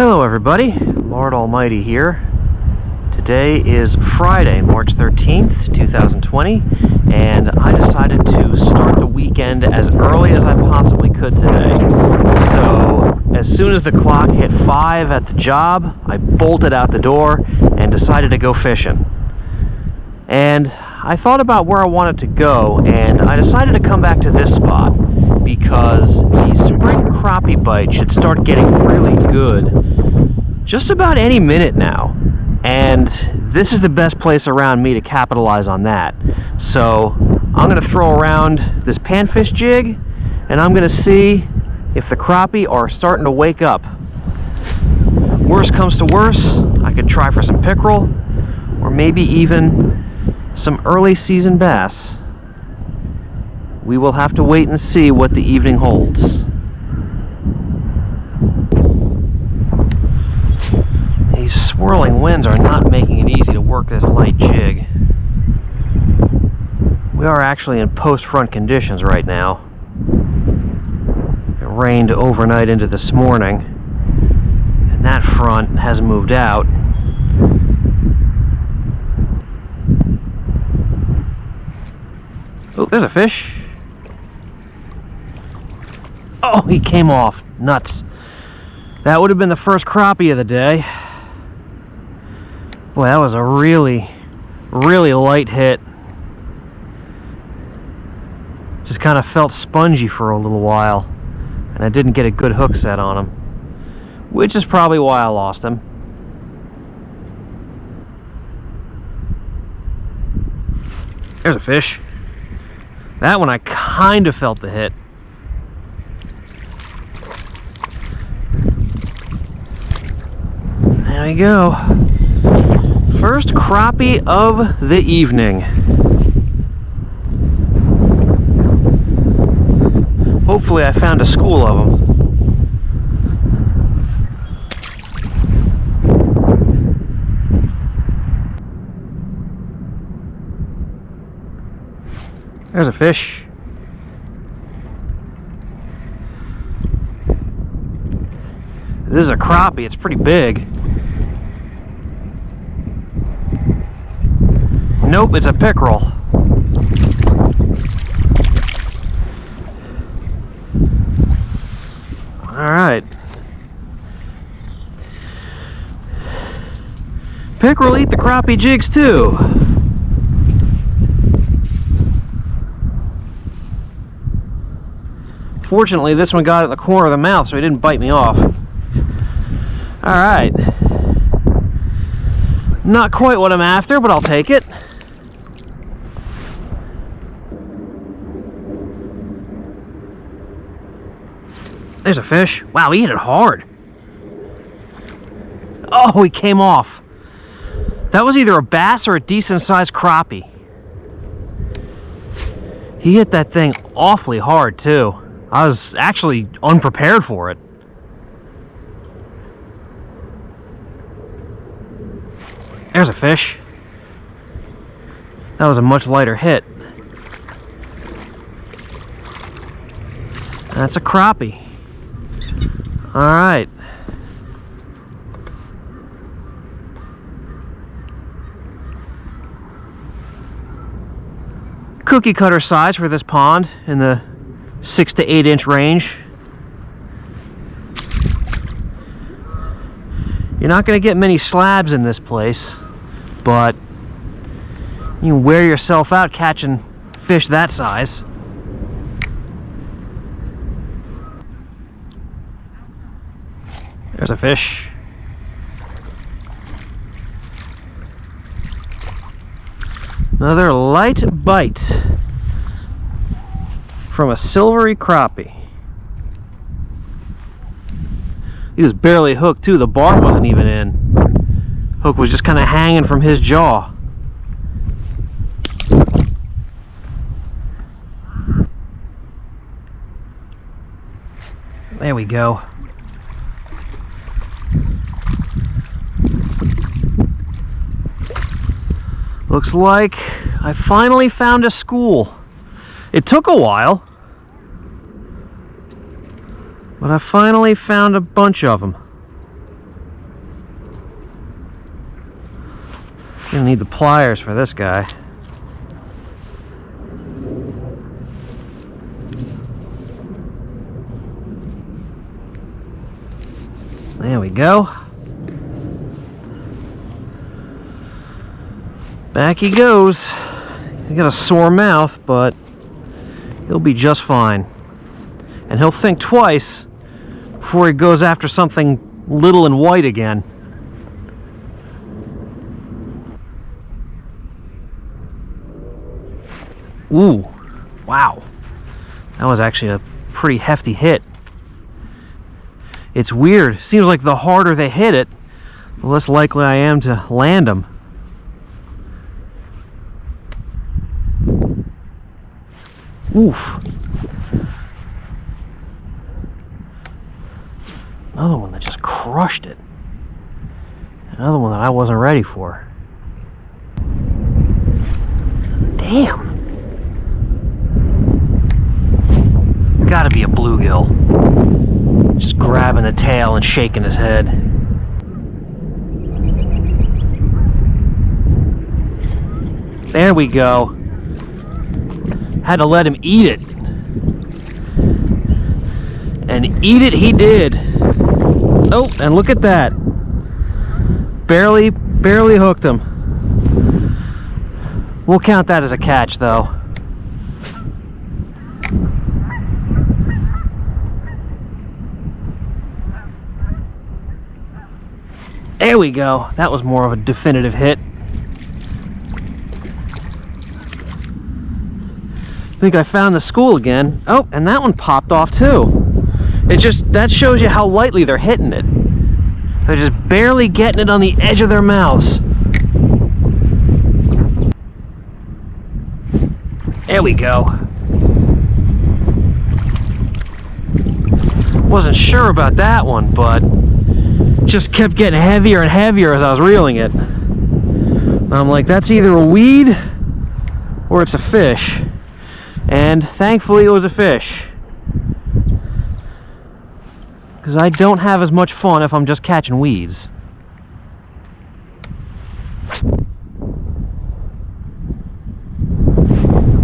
Hello everybody, Lord Almighty here. Today is Friday, March 13th, 2020, and I decided to start the weekend as early as I possibly could today. So as soon as the clock hit 5 at the job, I bolted out the door and decided to go fishing. And I thought about where I wanted to go, and I decided to come back to this spot because the spring crappie bite should start getting really good just about any minute now, and this is the best place around me to capitalize on that. So I'm going to throw around this panfish jig and I'm going to see if the crappie are starting to wake up. Worst comes to worst, I could try for some pickerel or maybe even some early season bass. We will have to wait and see what the evening holds. These swirling winds are not making it easy to work this light jig. We are actually in post-front conditions right now. It rained overnight into this morning, and that front has moved out. Oh, there's a fish. Oh, he came off. Nuts. That would have been the first crappie of the day. Boy, that was a really light hit. Just kind of felt spongy for a little while, and I didn't get a good hook set on him, which is probably why I lost him. There's a fish. That one I kind of felt the hit. There we go. First crappie of the evening. Hopefully I found a school of them. There's a fish. This is a crappie, it's pretty big. Nope, it's a pickerel. Alright. Pickerel eat the crappie jigs too. Fortunately, this one got it in the corner of the mouth, so he didn't bite me off. Alright. Not quite what I'm after, but I'll take it. There's a fish. Wow, he hit it hard. Oh, he came off. That was either a bass or a decent-sized crappie. He hit that thing awfully hard, too. I was actually unprepared for it. There's a fish. That was a much lighter hit. That's a crappie. Alright. Cookie cutter size for this pond in the 6 to 8 inch range. You're not going to get many slabs in this place, but you can wear yourself out catching fish that size. There's a fish. Another light bite from a silvery crappie. He was barely hooked too, the barb wasn't even in. Hook was just kind of hanging from his jaw. There we go. Looks like I finally found a school. It took a while, but I finally found a bunch of them. Gonna need the pliers for this guy. There we go. Back he goes. He's got a sore mouth, but he'll be just fine. And he'll think twice before he goes after something little and white again. Ooh, wow. That was actually a pretty hefty hit. It's weird. Seems like the harder they hit it, the less likely I am to land them. Oof. Another one that just crushed it. Another one that I wasn't ready for. Damn. It's gotta be a bluegill. Just grabbing the tail and shaking his head. There we go. Had to let him eat it. And eat it he did. Oh, and look at that. Barely hooked him. We'll count that as a catch, though. There we go. That was more of a definitive hit. I think I found the school again. Oh, and that one popped off too. That shows you how lightly they're hitting it. They're just barely getting it on the edge of their mouths. There we go. Wasn't sure about that one, but just kept getting heavier and heavier as I was reeling it. And I'm like, that's either a weed or it's a fish. And thankfully it was a fish. Because I don't have as much fun if I'm just catching weeds.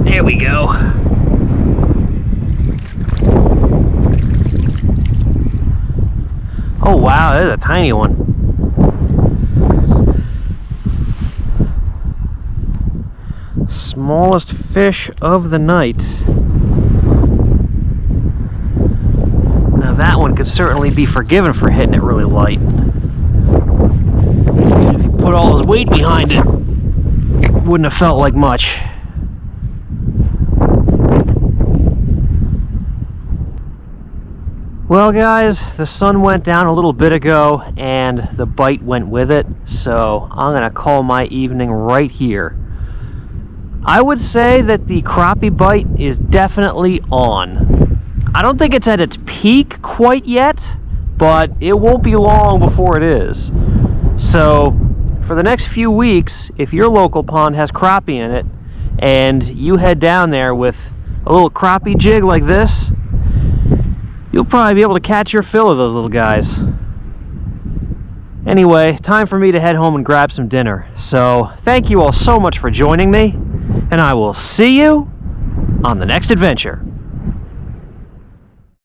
There we go. Oh wow, that is a tiny one. Smallest fish of the night. Now that one could certainly be forgiven for hitting it really light. Even if you put all his weight behind it, it wouldn't have felt like much. Well guys, the sun went down a little bit ago and the bite went with it, so I'm gonna call my evening right here. I would say that the crappie bite is definitely on. I don't think it's at its peak quite yet, but it won't be long before it is. So for the next few weeks, if your local pond has crappie in it and you head down there with a little crappie jig like this, you'll probably be able to catch your fill of those little guys. Anyway, time for me to head home and grab some dinner. So thank you all so much for joining me, and I will see you on the next adventure.